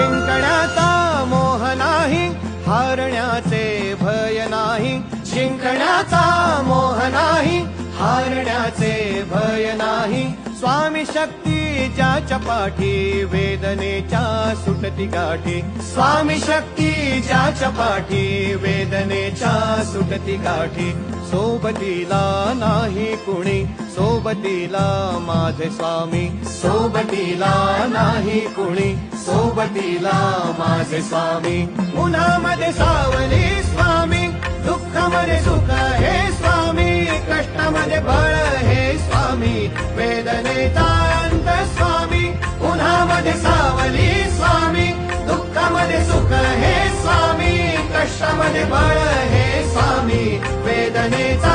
जिंकण्याचा मोह नाही, हारण्याचे भय नाही. जिंकण्याचा मोह नाही, हारण्याचे भय नाही. स्वामी शक्ती ज्याच्या पाठी, वेदनेच्या सुटती गाठी. स्वामी शक्ती ज्याच्या पाठी, वेदनेच्या सुटती गाठी. सोबतीला नाही कुणी, सोबतीला माझे स्वामी. सोबतीला नाही कुणी, सोबतीला माझे स्वामी. उन्हामध्ये सावली स्वामी, दुःखामध्ये सुख हे स्वामी. कष्टामध्ये बळ हे स्वामी, वेदनेचा अंत स्वामी. उन्हामध्ये सावली स्वामी, दुःखामध्ये सुख हे स्वामी. कष्टामध्ये बळ हे स्वामी, वेदनेचा